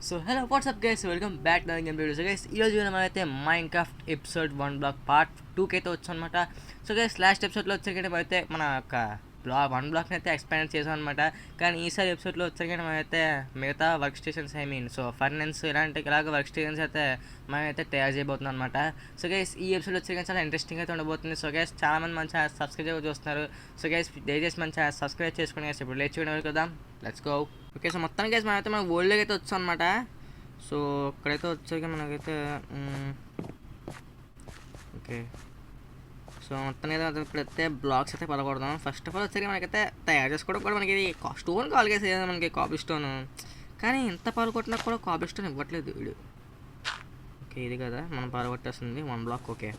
So hello what's up guys, welcome back to game videos guys. ఈరోజు మనమైతే Minecraft episode 1 block part 2కి అయితే వచ్చాం అనమాట. సో గైస్, లాస్ట్ ఎపిసోడ్లో వచ్చేకంటే మనమైతే మన యొక్క వన్ బ్లాక్ని అయితే ఎక్స్పాండ్ చేసాం అనమాట. కానీ ఈసారి ఎపిసోడ్లో వచ్చేకంటే మనమైతే మిగతా వర్క్ స్టేషన్స్ సో ఫర్నెన్స్ ఇలాగ వర్క్ స్టేషన్స్ అయితే మనమైతే తయారు చేయబోతున్నాం అనమాట. సో గైస్, ఈ ఎపిసోడ్ వచ్చేకంటే చాలా ఇంట్రెస్టింగ్ అయితే ఉండబోతుంది. సో గైస్, చాలామంది మంచి సబ్స్క్రైబ్ చూస్తున్నారు. సో గైస్, దయచేసి మంచిగా సబ్స్క్రైబ్ చేసుకుని గైస్ ఇప్పుడు లేచి కదా. Let's go. ఓకే, సో మొత్తానికి గైస్ మనమైతే మన వరల్డ్లోకి అయితే వచ్చాం అనమాట. సో ఇక్కడైతే వచ్చాక మనకైతే ఓకే, సో మొత్తం అయితే ఇప్పుడైతే బ్లాక్స్ అయితే పడకూడదాం. ఫస్ట్ ఆఫ్ ఆల్ వచ్చాక మనకైతే తయారు చేసుకోవడం కూడా మనకి స్టోన్ కావాలి కదా, మనకి కాబుల్ స్టోన్. కానీ ఇంత పాల్గొట్టినా కూడా కాబుల్ స్టోన్ ఇవ్వట్లేదు వీడు. ఓకే, ఇది కదా మనం పాల్గొట్టేస్తుంది 1 బ్లాక్. ఓకే,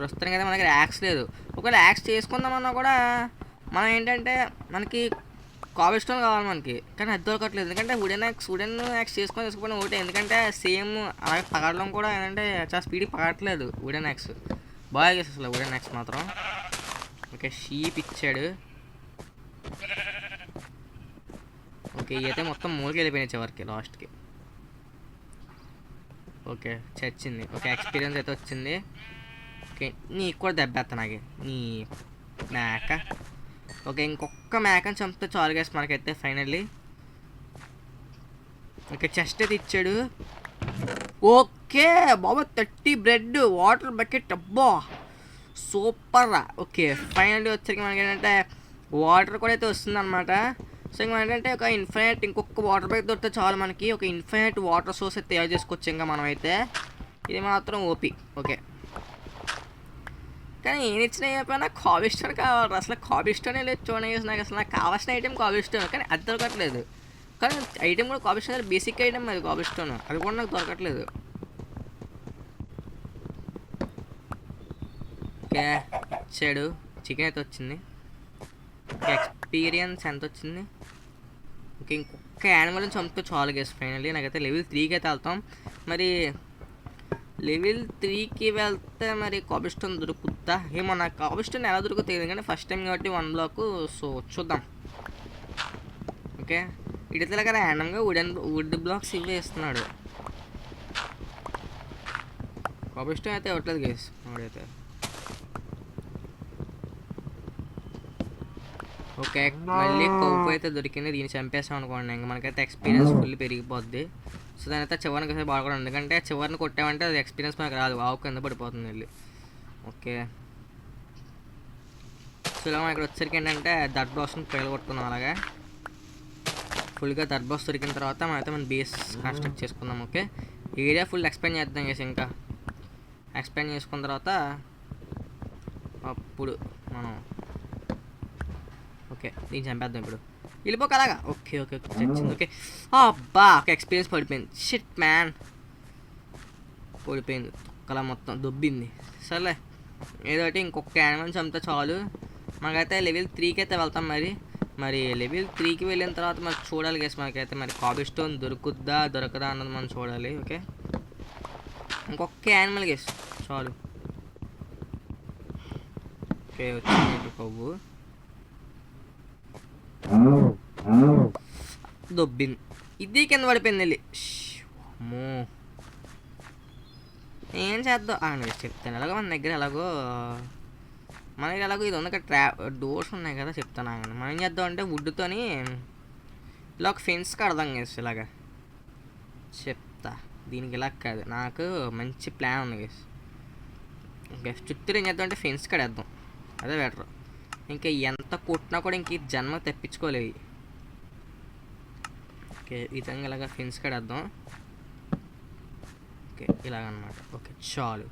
ప్రస్తుతానికి అయితే మనకి యాక్స్ లేదు. ఒకవేళ యాక్స్ చేసుకుందామన్నా కూడా మనం ఏంటంటే మనకి కాబుల్ స్టోన్ కావాలి మనకి, కానీ అది దొరకట్లేదు. ఎందుకంటే వుడెన్ యాక్స్ చేసుకుని ఒకటే. ఎందుకంటే సేమ్ అలాగే పగడడం కూడా ఏంటంటే చాలా స్పీడ్కి పగడట్లేదు వుడెన్ యాక్స్. బాగా చేసి అసలు వుడెన్ యాక్స్ మాత్రం. ఓకే, షీప్ ఇచ్చాడు. ఓకే, అయితే మొత్తం మూలకి వెళ్ళిపోయినాయి చివరికి లాస్ట్కి. ఓకే, చచ్చింది. ఓకే, ఎక్స్పీరియన్స్ అయితే వచ్చింది. ఓకే, నీకు కూడా దెబ్బేస్తా నాకే నీ మేక. ఓకే, ఇంకొక మేకని చంపితే చాలు గైస్ మనకైతే ఫైనల్లీ. ఓకే, చెస్ట్ అయితే ఇచ్చాడు. ఓకే బాబా, 30 బ్రెడ్, వాటర్ బకెట్. అబ్బా సూపర్ రా. ఓకే, ఫైనల్లీ వచ్చరికి మనకి ఏంటంటే వాటర్ కూడా అయితే వస్తుంది అనమాట. సో ఇంకా ఏంటంటే ఒక ఇంకొక వాటర్ బకెట్ దొరికితే చాలు మనకి. ఒక ఇన్ఫైనైట్ వాటర్ సోర్స్ అయితే తయారు చేసుకోవచ్చు ఇంకా మనం అయితే. ఇది మాత్రం ఓపీ. ఓకే, కానీ ఏం ఇచ్చినా అయిపోయినా కాబుల్ స్టోన్ కావాలి. అసలు కాబుల్ స్టోనే లేదు చూడండి. నాకు అసలు నాకు కావాల్సిన ఐటెం కాబుల్ స్టోన్, కానీ అది దొరకట్లేదు. కానీ ఐటెం కూడా కాబుల్ స్టోన్ బేసిక్ ఐటెం, అది కాబుల్ స్టోన్, అది కూడా నాకు దొరకట్లేదు. ఓకే, ఇచ్చాడు. చికెన్ అయితే వచ్చింది. ఎక్స్పీరియన్స్ ఎంత వచ్చింది? ఓకే, ఇంకొక యానిమల్ని చంపితే చాలు గేస్ ఫైనల్లీ. నాకైతే లెవెల్ 3కి అయితే వెళ్తాం. మరి లెవెల్ 3కి వెళ్తే మరి కాబుల్ స్టోన్ దొరుకుద్దా ఏమో. నాకు కాబుల్ స్టోన్ ఎలా దొరుకుతుంది ఎందుకంటే ఫస్ట్ టైం కాబట్టి 1 బ్లాక్. సో చూద్దాం. ఓకే, ఇడితే కదా ర్యాండమ్గా వుడ్ బ్లాక్స్ ఇవే ఇస్తున్నాడు. కాబుల్ స్టోన్ అయితే ఇవ్వట్లేదు గేస్ వాడైతే. ఓకే, మళ్ళీ కొవ్వు అయితే దొరికింది. దీన్ని చంపేస్తాం అనుకోండి, ఇంకా మనకైతే ఎక్స్పీరియన్స్ ఫుల్ పెరిగిపోద్ది. సో దాని అయితే చివరికి అయితే బాగుండదు. ఎందుకంటే చివరిని కొట్టామంటే అది ఎక్స్పీరియన్స్ మనకు రాదు, ఆవు కింద పడిపోతుంది వెళ్ళి. ఓకే, సో ఇలా మనం ఇక్కడ వచ్చేసరికి ఏంటంటే దట్ బాక్స్ని కొట్టుకుందాం. అలాగే ఫుల్గా దట్ బాక్స్ దొరికిన తర్వాత మనమైతే మన బేస్ కన్స్ట్రక్ట్ చేసుకుందాం. ఓకే, ఏరియా ఫుల్ ఎక్స్పాండ్ చేద్దాం చేసి. ఇంకా ఎక్స్పాండ్ చేసుకున్న తర్వాత అప్పుడు మనం ఓకే దీన్ని చంపేద్దాం ఇప్పుడు. వెళ్ళిపోక అలాగా. ఓకే ఓకే ఓకే చచ్చింది. ఓకే, అబ్బా ఒక ఎక్స్పీరియన్స్ పడిపోయింది. షిట్ మ్యాన్, పడిపోయింది అలా మొత్తం దొబ్బింది. సర్లే ఏదో ఒకటి ఇంకొక యానిమల్ చంపితే చాలు. మనకైతే లెవెల్ 3కి అయితే వెళ్తాం. మరి లెవెల్ 3కి వెళ్ళిన తర్వాత మరి చూడాలి గేస్ మనకైతే మరి కాబుల్ స్టోన్ దొరకదా అన్నది మనం చూడాలి. ఓకే, ఇంకొక యానిమల్ గేస్ చాలు. ఓకే, వచ్చింది కొవ్వు. దొబ్బింది, ఇది కింద పడిపోయింది వెళ్ళి. అమ్మో, ఏం చేద్దాం అని చెప్తాను. ఎలాగో మన దగ్గర మనకి ఎలాగో ఇది ఉంది కదా, డోర్స్ ఉన్నాయి కదా. చెప్తాను ఆగండి. మనం ఏం చేద్దాం అంటే వుడ్తోని ఇలా ఒక ఫెన్స్ కడదాం గేస్. ఇలాగా చెప్తా, దీనికి ఇలా కాదు, నాకు మంచి ప్లాన్ ఉంది గేస్. గేస్ చుట్టూ ఏం చేద్దాం అంటే ఫెన్స్ కడేద్దాం, అదే బెటర్. ఇంకా ఎంత కొట్టినా కూడా ఇంక జన్మ తెప్పించుకోలేవి. ఓకే, ఈ విధంగా ఇలాగ ఫెన్స్ కడేద్దాం. ఓకే, ఇలాగనమాట. ఓకే చాలు.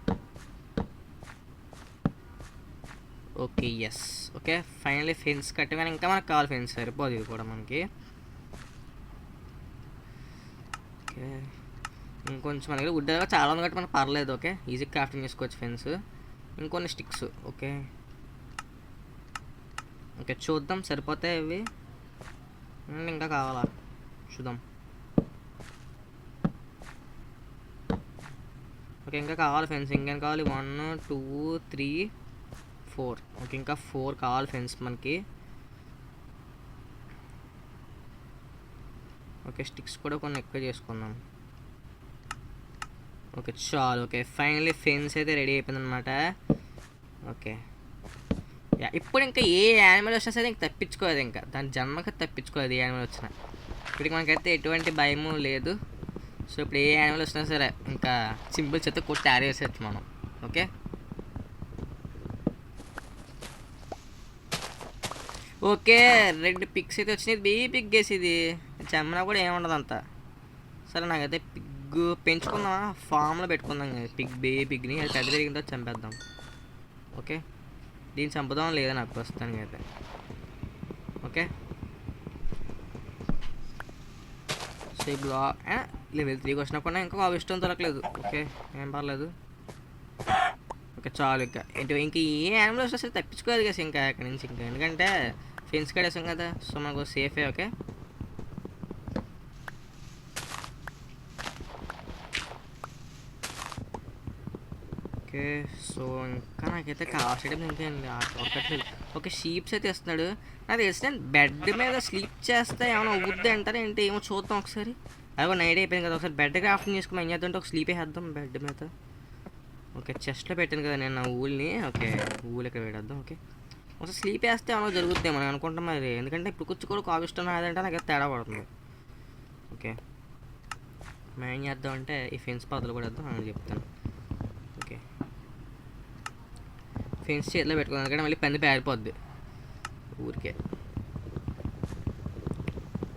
Okay yes. Okay, finally fence కట్టి, కానీ ఇంకా మనకు కావాలి ఫెన్స్, సరిపోదు ఇది కూడా మనకి. ఓకే, ఇంకొంచెం మన దగ్గర వుడ్ చాలా ఉంది కాబట్టి మనకు పర్లేదు. ఓకే, ఈజీ క్రాఫ్టింగ్ చేసుకోవచ్చు ఫెన్స్. ఇంకొన్ని స్టిక్స్. ఓకే ఓకే చూద్దాం సరిపోతాయి ఇవి, ఇంకా కావాలా చూద్దాం. ఓకే, ఇంకా కావాలి ఫెన్స్. ఇంకేం కావాలి? 1 2 3 4. ఓకే, ఇంకా 4 కావాలి ఫెన్స్ మనకి. ఓకే, స్టిక్స్ కూడా కొన్ని ఎక్కువ చేసుకుందాం. ఓకే చాలు. ఓకే ఫైనల్లీ ఫెన్స్ అయితే రెడీ అయిపోయిందనమాట. ఓకే ఇప్పుడు ఇంకా ఏ యానిమల్ వచ్చినా సరే ఇంక తప్పించుకోలేదు, ఇంకా దాని జన్మకి తప్పించుకోలేదు. ఏ యానిమల్ వచ్చినా ఇప్పటికి మనకైతే ఎటువంటి భయము లేదు. సో ఇప్పుడు ఏ యానిమల్ వచ్చినా సరే ఇంకా సింపుల్ చేత కొట్టి ఆరేసేయచ్చు మనం. ఓకే ఓకే 2 పిగ్స్ అయితే వచ్చినాయి. బేబీ పిగ్ వేసి ఇది చెమ్మన కూడా ఏముండదు అంత. సరే నాకైతే పిగ్ పెంచుకుందామా, ఫామ్లో పెట్టుకుందాం పిగ్, బేబీ పిగ్ని. అది పెద్ద పెరిగిన తర్వాత చంపేద్దాం. ఓకే దీన్ని చంపుదాం లేదా నాకు ప్రస్తుతానికి అయితే. ఓకే సో ఈ లెవెల్ 3కి వచ్చినా కూడా ఇంకా ఇష్టం దొరకలేదు. ఓకే ఏం పర్లేదు. ఓకే చాలు. ఇంక ఏ యానిమల్ వస్తే సరే తప్పించుకోలేదు కదా ఇంకా అక్కడి నుంచి. ఇంకా ఎందుకంటే ఫెన్స్ కడేసాం కదా, సో మనకు సేఫే. ఓకే ఓకే సో ఇంకా నాకైతే కావాల్సిన ఇంకేం ఒక్కట్లేదు. ఓకే షీప్స్ అయితే ఇస్తున్నాడు. నాకు తెలిసిన బెడ్ మీద స్లీప్ చేస్తే ఏమైనా అవుద్ది అంటారా ఏంటి, ఏమో చూద్దాం ఒకసారి. అదిగో నైట్ అయిపోయింది కదా, ఒకసారి బెడ్ క్రాఫ్టింగ్ చేసుకుని ఏం చేద్దాం, ఒక స్లీప్ వేద్దాం బెడ్ మీద. ఓకే చెస్ట్లో పెట్టాను కదా నేను నా ఊళ్ళని. ఓకే ఊళ్ళు ఇక్కడ పెట్టేద్దాం. ఓకే ఒకసారి స్లీప్ వేస్తే ఏమో జరుగుతుంది మనం అనుకుంటాం మరి, ఎందుకంటే ఇప్పుడు కూర్చు కూడా కావిష్టం అదంటే నాకు తేడా పడుతుంది. ఓకే మనం ఏం చేద్దాం అంటే ఈ ఫెన్స్ పాతలు కూడా వేద్దాం అని చెప్తాను. ఓకే ఫెన్స్ చేతిలో పెట్టుకున్నాను ఎందుకంటే మళ్ళీ పంది పేరిపోద్ది ఊరికే.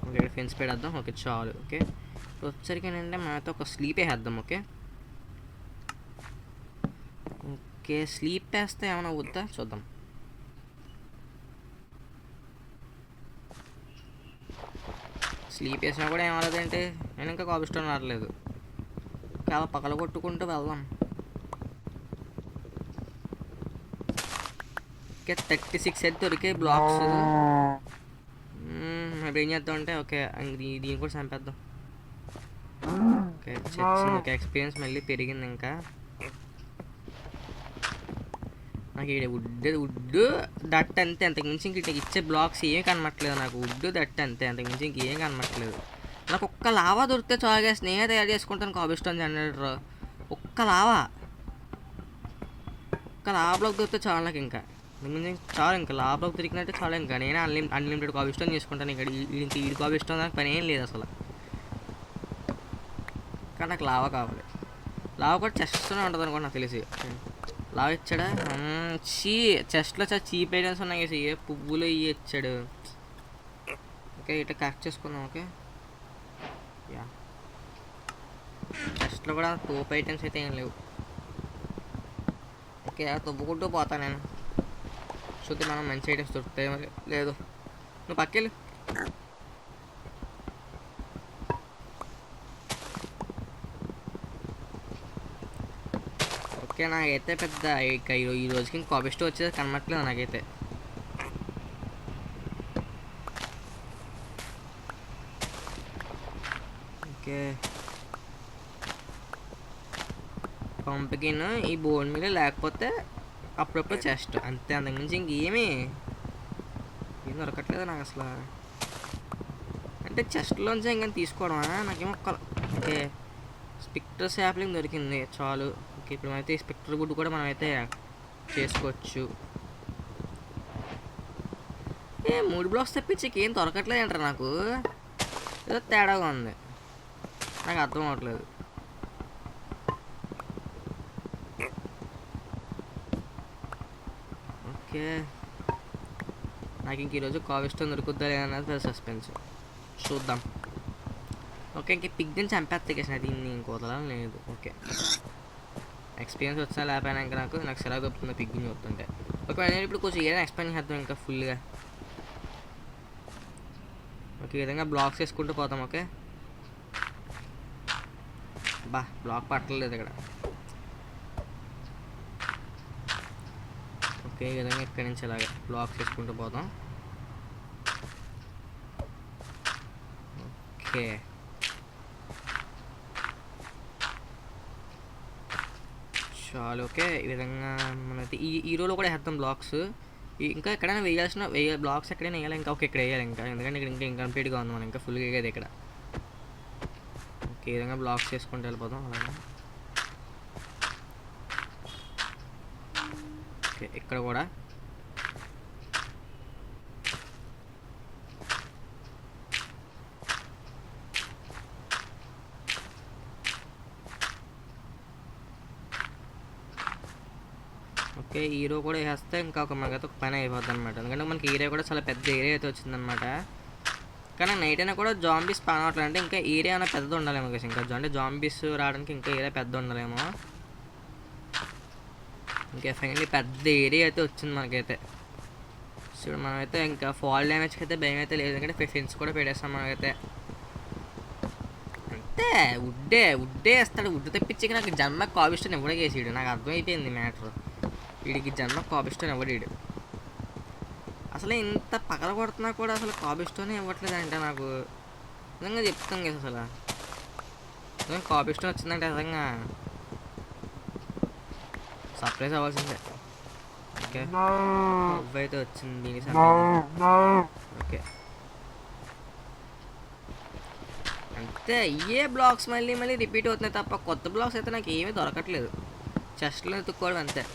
ఓకే ఇక్కడ ఫెన్స్ పెట్టేద్దాం. ఓకే చాలు. ఓకే వచ్చరికి ఏంటంటే మనతో ఒక స్లీప్ వేసేద్దాం. ఓకే ఓకే స్లీప్ వేస్తే ఏమైనా అవుద్దా చూద్దాం. స్లీప్ వేసినా కూడా ఏమవుతుందంటే నేను ఇంకా కాపిస్టోన్ రావట్లేదు. చాలా పగల కొట్టుకుంటూ వెళ్దాం. ఓకే 36 అయితే దొరికాయి బ్లాక్స్. ఇప్పుడు ఏం చేద్దాం అంటే ఓకే దీన్ని కూడా చంపేద్దాం. ఓకే ఓకే ఎక్స్పీరియన్స్ మళ్ళీ పెరిగింది. ఇంకా నాకు ఇక్కడ వుడ్ దట్ అంతే, అంతకుమించి ఇంక ఇచ్చే బ్లాక్స్ ఏం కనమట్లేదు నాకు. వుడ్ దట్ అంతే, అంతకుమించి ఇంకేం కనమట్లేదు. నాకు ఒక్క లావా దొరికితే చాలుగా స్నేహ తయారు చేసుకుంటాను కాబిస్టోన్ జనరేటర్. ఒక్క లావా బ్లాక్ దొరికితే చాలు నాకు. ఇంకా చాలు, ఇంకా లావా బ్లాక్ దొరికినట్టే చాలు. ఇంకా నేను అన్లిమిటెడ్ కాబిస్టోన్ చేసుకుంటాను. ఇక్కడ ఇంక ఈ కాబిస్టోన్ నాకు పని ఏం లేదు అసలు. కానీ నాకు లావా కావాలి. లావా కూడా చెస్ట్లోనే ఉంటుంది అనుకోండి నాకు తెలిసి. లావా ఇచ్చాడా? చెస్ట్లో చాలా చీప్ ఐటమ్స్ ఉన్నాయి. ఏ పువ్వులు ఇవి ఇచ్చాడు. ఓకే ఇట్లా కరెక్ట్ చేసుకుందాం. ఓకే యా చెస్ట్లో కూడా టోప్ ఐటమ్స్ అయితే ఏం లేవు. ఓకే తవ్వుకుంటూ పోతా నేను. చూద్దాం మనం మంచి ఐటమ్స్ దొరుకుతాయి మరి. లేదు నువ్వు పక్కెళ్ళు. ఓకే నాకైతే పెద్ద ఇక ఈ రోజుకి ఇంక కాబిస్ట్ వచ్చేది కనమట్లేదు నాకైతే. ఓకే పంపికిన్ ఈ బోర్డు మీద లేకపోతే అప్పుడప్పుడు చెస్ట్ అంతే, అంతకుమించి ఇంకేమీ ఏం దొరకట్లేదు నాకు అసలు. అంటే చెస్ట్లోంచి ఇంకా తీసుకోవడమా నాకేమో ఓకే స్పెక్టర్ శాప్లింగ్ దొరికింది చాలు. ఓకే ఇప్పుడు మనమైతే ఈ స్పెక్టర్ గుడ్ కూడా మనమైతే చేసుకోవచ్చు. 3 బ్లాక్స్ తప్పించి ఏం దొరకట్లేదు అంటారు నాకు. ఏదో తేడాగా ఉంది, నాకు అర్థం అవ్వట్లేదు. ఓకే నాకు ఇంక ఈరోజు కావిస్టోన్ దొరుకుద్దా లేదన్నది పెద్ద సస్పెన్స్. చూద్దాం. ఓకే ఇంక పిగ్ని చంపేస్తా దీన్ని ఇంకోదలని లేదు. ఓకే ఎక్స్పీరియన్స్ వచ్చినా లేకపోయినా ఇంకా నాకు సిరా దొరుకుతుంది పిగ్ని చూస్తుంటే. ఓకే నేను ఇప్పుడు కొంచెం ఏదైనా ఎక్స్ప్లెయిన్ చేద్దాం ఇంకా ఫుల్గా. ఓకే ఈ విధంగా బ్లాక్స్ వేసుకుంటూ పోతాం. ఓకే బ్లాక్ పట్టలేదు ఇక్కడ. ఓకే ఈ విధంగా ఇక్కడి నుంచి ఇలాగ బ్లాక్స్ వేసుకుంటూ పోతాం. ఓకే చాలు. ఓకే ఈ విధంగా మనకి ఈ రోలో కూడా వేద్దాం బ్లాక్స్. ఇంకా ఎక్కడైనా బ్లాక్స్ ఎక్కడైనా వేయాలి ఇంకా. ఓకే ఇక్కడ వేయాలి ఇంకా, ఎందుకంటే ఇక్కడ ఇంకా ఇంకంప్లీట్గా ఉంది మనం ఇంకా ఫుల్గా వేయదు ఇక్కడ. ఓకే, ఈ విధంగా బ్లాక్స్ చేసుకుంటూ వెళ్ళిపోదాం అలాగే. ఓకే, ఇక్కడ కూడా ఓకే. హీరో కూడా వేస్తే ఇంకా మనకైతే ఒక పని అయిపోద్ది అనమాట. ఎందుకంటే మనకి ఏరియా కూడా చాలా పెద్ద ఏరియా అయితే వచ్చిందనమాట. కానీ నైట్ అయినా కూడా జాంబీస్ స్పాన్ అవట్లేదు. అంటే ఇంకా ఏరియా అనేది పెద్దది ఉండాలేమో కదా, ఇంకా అంటే జాంబీస్ రావడానికి ఇంకా ఏరియా పెద్ద ఉండాలేమో. ఇంకా ఫైనల్లీ పెద్ద ఏరియా అయితే వచ్చింది మనకైతే. సో మనమైతే ఇంకా ఫాల్ డ్యామేజ్కి అయితే భయం అయితే లేదు, ఎందుకంటే ఫెన్స్ కూడా పెట్టేస్తాం మనకైతే. అంతే, వుడ్డే వేస్తాడు. వుడ్ తెప్పించి నాకు జన్మ కాబిస్టోన్ ఎవడే చేసాడు, నాకు అర్థమైపోయింది మ్యాటర్. వీడికి జన్మ కాబిస్టోన్ ఎవడీడు. అసలు ఇంత పగల కొడుతున్నా కూడా అసలు కాబిస్టోన్ ఇవ్వట్లేదు అంటే నాకు నిజంగా చెప్తాం కదా. అసలు నిజంగా కాబిస్టోన్ వచ్చిందంటే నిజంగా సర్ప్రైజ్ అవ్వాల్సిందే. ఓకే, అయితే వచ్చింది దీనికి. ఓకే, అంతే. ఏ బ్లాక్స్ మళ్ళీ రిపీట్ అవుతున్నాయి తప్ప కొత్త బ్లాక్స్ అయితే నాకు ఏమీ దొరకట్లేదు. చెస్ట్లో ఎత్తుక్కోవడం అంతే.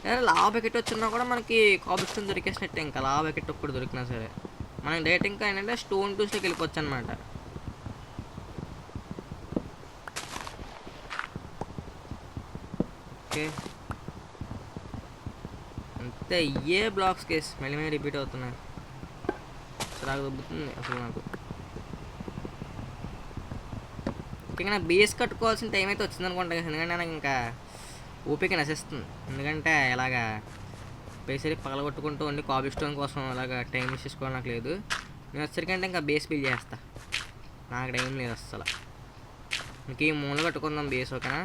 లేదా లావా బకెట్ వచ్చినా కూడా మనకి కాబిస్టోన్ దొరికేసినట్టే. ఇంకా లావా బకెట్ ఒక్కటి దొరికినా సరే మనం డైరెక్ట్ ఇంకా ఏంటంటే స్టోన్ టూస్లోకి వెళ్ళిపోవచ్చు అనమాట. ఓకే, అంతే. ఏ బ్లాక్స్ కేస్ మళ్ళీ రిపీట్ అవుతున్నాయి. చిరాకు దొబ్బుతుంది అసలు నాకు. ఇంకా నా బేస్ కట్టుకోవాల్సిన టైం అయితే వచ్చిందనుకుంటా. ఎందుకంటే నాకు ఇంకా ఓపిక నశిస్తుంది. ఎందుకంటే ఇలాగా బేసరి పగలగొట్టుకుంటూ ఉండి కాబిస్టోన్ కోసం అలాగా టైం వేస్ట్ చేసుకోవడం నాకు లేదు. నేను వచ్చరికంటే ఇంకా బేస్ బిల్డ్ చేస్తా, నాకు టైం లేదు అసలు. ఇంక ఈ మూల కట్టుకుందాం బేస్. ఓకేనా?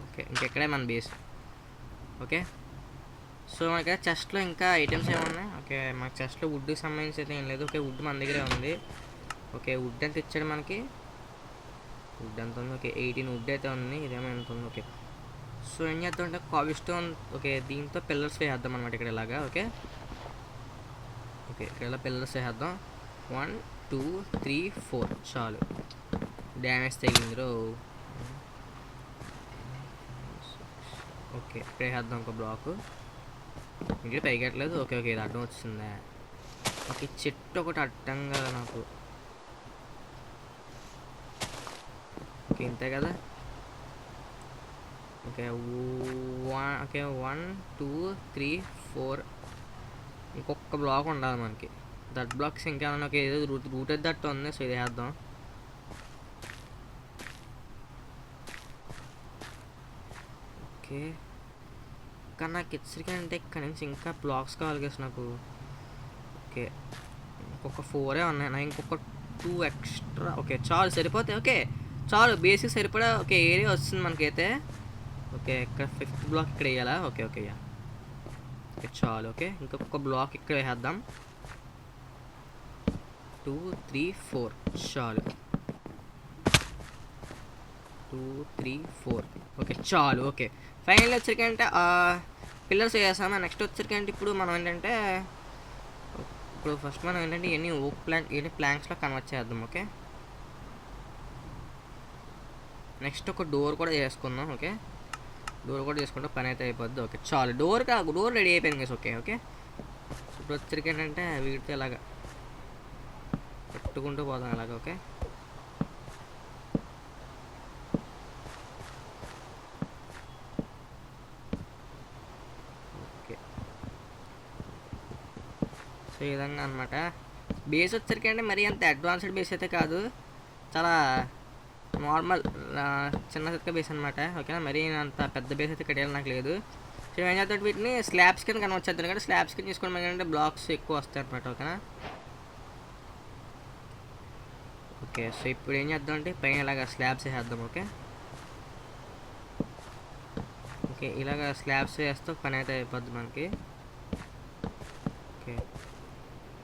ఓకే, ఇంకెక్కడే మన బేస్. ఓకే, సో మనకి చెస్ట్లో ఇంకా ఐటమ్స్ ఏమున్నాయి? ఓకే, మాకు చెస్ట్లో వుడ్కి సంబంధించి అయితే ఏం లేదు. ఓకే, వుడ్ మన దగ్గరే ఉంది. ఓకే, వుడ్ ఎంత ఇచ్చాడు మనకి? వుడ్ ఎంత ఉంది? ఓకే, 18 వుడ్ అయితే ఉంది. ఇదేమో ఎంత ఉంది? ఓకే, సో ఏం చేద్దాం అంటే కాబిస్టోన్. ఓకే, దీంతో పిల్లర్స్ వేసేద్దాం అనమాట ఇక్కడ ఇలాగా. ఓకే, ఇక్కడ ఇలా పిల్లర్స్ వేసేద్దాం. 1 2 3 4 చాలు. డ్యామేజ్ తగిలింది రో. ఓకే, ఇక్కడ వేసేద్దాం ఒక బ్లాక్. ఇంకే పైకెట్లేదు. ఓకే, ఇది అడ్డం వచ్చిందా? ఓకే, చెట్టు ఒకటి అడ్డంగా నాకు. ఓకే, ఇంతే కదా. ఓకే, 1 2 3 4. ఇంకొక బ్లాక్ ఉండాలి మనకి. దట్ బ్లాక్స్ ఇంకేమన్నా. ఓకే, ఏదో రూట్ అయితే దట్ ఉంది. సో ఇది వేద్దాం. ఓకే, కానీ నాకు ఇచ్చరికి అంటే ఇక్కడ నుంచి ఇంకా బ్లాక్స్ కావాలి కదా నాకు. ఓకే, ఇంకొక 4 ఉన్నాయి. నాకు ఇంకొక 2 ఎక్స్ట్రా. ఓకే, చాలు, సరిపోతాయి. ఓకే, చాలు, బేసిక్ సరిపడా. ఓకే, ఏరియా వస్తుంది మనకైతే. ఓకే, ఇక్కడ 5th బ్లాక్ ఇక్కడ వేయాలా? ఓకే, ఓకే చాలు. ఓకే, ఇంకొక బ్లాక్ ఇక్కడ వేసేద్దాం. 2 3 4 చాలు. 2 3 4. ఓకే, చాలు. ఓకే, ఫైనల్ వచ్చరికంటే పిల్లర్స్ వేసాము. నెక్స్ట్ వచ్చరికంటే ఇప్పుడు మనం ఏంటంటే ఫస్ట్ మనం ఏంటంటే ఇవన్నీ ఓక్ ప్లాంక్ ఇవన్నీ ప్లాంక్స్లో కన్వర్ట్ చేద్దాం. ఓకే, నెక్స్ట్ ఒక డోర్ కూడా చేసుకుందాం. ఓకే, డోర్ కూడా చేసుకుంటే పని అయితే అయిపోద్ది. ఓకే, చాలు. డోర్ రెడీ అయిపోయింది కదా. ఓకే, ఇప్పుడు వచ్చరికి ఏంటంటే వీటితో ఇలాగా పెట్టుకుంటూ పోదాం అలాగా. ఓకే, సో ఈ విధంగా అనమాట. బేస్ వచ్చరికి అంటే మరీ అంత అడ్వాన్స్డ్ బేస్ అయితే కాదు, చాలా నార్మల్ చిన్న చిక్క బేస్ అనమాట. ఓకేనా? మరీ అంత పెద్ద బేస్ అయితే కట్టాలి నాకు లేదు. సో ఏం చేద్దాం, వీటిని స్లాబ్స్ కింద కన్వర్ట్ చేద్దాం. కానీ స్లాబ్స్ కింద తీసుకోవడం ఏంటంటే బ్లాక్స్ ఎక్కువ వస్తాయి అనమాట. ఓకేనా? ఓకే, సో ఇప్పుడు ఏం చేద్దాం అంటే పైన ఇలాగ స్లాబ్స్ వేసేద్దాం. ఓకే, ఇలాగ స్లాబ్స్ వేస్తే పని అయితే అయిపోద్ది మనకి. ఓకే,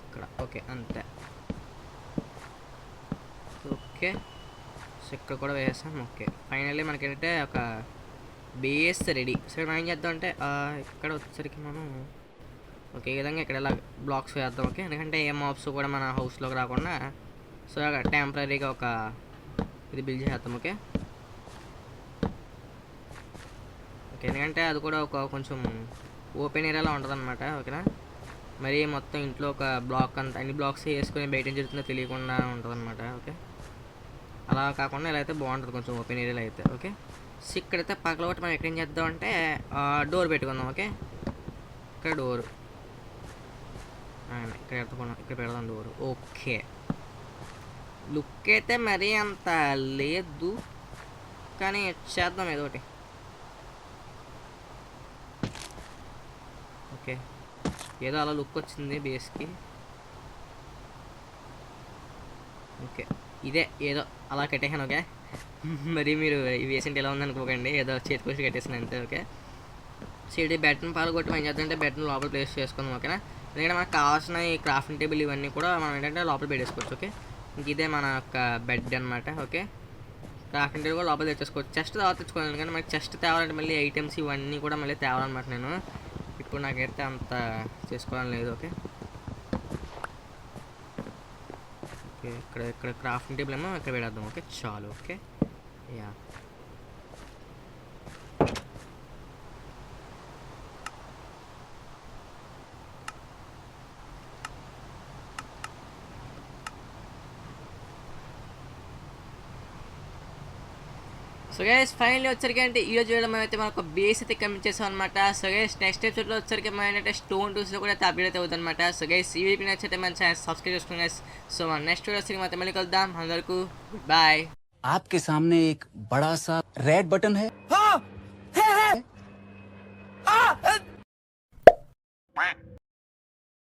ఇక్కడ. ఓకే, అంతే. ఓకే, సో ఇక్కడ కూడా వేసాం. ఓకే, ఫైనల్లీ మనకి ఏంటంటే ఒక బేస్ రెడీ. సో మనం ఏం చేద్దాం అంటే ఇక్కడ వచ్చేసరికి మనం ఓకే ఈ విధంగా ఇక్కడ ఇలా బ్లాక్స్ వేద్దాం. ఓకే, ఎందుకంటే ఏ మాబ్స్ కూడా మన హౌస్లోకి రాకుండా సో టెంపరీగా ఒక ఇది బిల్డ్ చేద్దాం. ఓకే ఓకే, ఎందుకంటే అది కూడా ఒక కొంచెం ఓపెన్ ఏరియాలో ఉంటుంది అనమాట. ఓకేనా, మరి మొత్తం ఇంట్లో ఒక బ్లాక్ అంతా అన్ని బ్లాక్స్ వేసుకొని బయట ఏం జరుగుతుందో తెలియకుండా ఉంటుంది అనమాట. ఓకే, అలా కాకుండా ఇలా అయితే బాగుంటుంది కొంచెం ఓపెన్ ఏరియాలో అయితే. ఓకే, సో ఇక్కడైతే పక్కన ఒకటి మనం ఎక్కడేం చేద్దాం అంటే డోర్ పెట్టుకుందాం. ఓకే, ఇక్కడ డోరు ఇక్కడ ఎత్తుకున్నాం, ఇక్కడ పెడదాం డోర్. ఓకే, లుక్ అయితే మరీ అంత లేదు కానీ చేద్దాం ఏదో ఒకటి. ఓకే, ఏదో అలా లుక్ వచ్చింది బేస్కి. ఓకే, ఇదే ఏదో అలా కట్టేసాను. ఓకే, మరి మీరు ఇవి వేసింటి ఎలా ఉందనుకోకండి, ఏదో చేతి కోసి కట్టేసాను అంతే. ఓకే, సీడీ బెడ్ని పాలు కొట్టి మనం చేద్దామంటే బెడ్ని లోపల ప్లేస్ చేసుకుందాం. ఓకేనా, ఎందుకంటే మనకు కావాల్సిన ఈ క్రాఫ్టింగ్ టేబుల్ ఇవన్నీ కూడా మనం ఏంటంటే లోపల పెట్టేసుకోవచ్చు. ఓకే, ఇంక ఇదే మన యొక్క బెడ్ అనమాట. ఓకే, క్రాఫ్టింగ్ టేబుల్ కూడా లోపల తెచ్చేసుకోవచ్చు. చెస్ట్ తర్వాత తెచ్చుకోవాలి, ఎందుకంటే మనకి చెస్ట్ తేవాలంటే మళ్ళీ ఐటమ్స్ ఇవన్నీ కూడా మళ్ళీ తేవాలన్నమాట. నేను ఇప్పుడు నాకైతే అంత చేసుకోవాలని లేదు. ఓకే ఓకే, ఇక్కడ క్రాఫ్టింగ్ టేబుల్ ఏమో ఇక్కడ పెడదాం. ఓకే చాలు. Okay yeah, so guys finally వచ్చరికి అంటే ఈ రోజు మనం అయితే మనకు బేస్ అయితే కంప్లీట్ చేసాం అనమాట. సో గైస్ నెక్స్ట్ ఎపిసోడ్లో వచ్చరికి మనం ఏంటంటే స్టోన్ టూల్స్లో కూడా అయితే అప్డేట్ అయితే అవుతుంది అనమాట. సో గైస్ ఈ వీడియో నచ్చితే మన ఛానల్ సబ్స్క్రైబ్ చేసుకోండి గైస్. సో మన నెక్స్ట్ వీడియో వచ్చరికి మనం మళ్ళీ కలుద్దాం. అందరికీ గుడ్ బాయ్. आपके सामने एक बड़ा सा रेड बटन है. हाँ, है.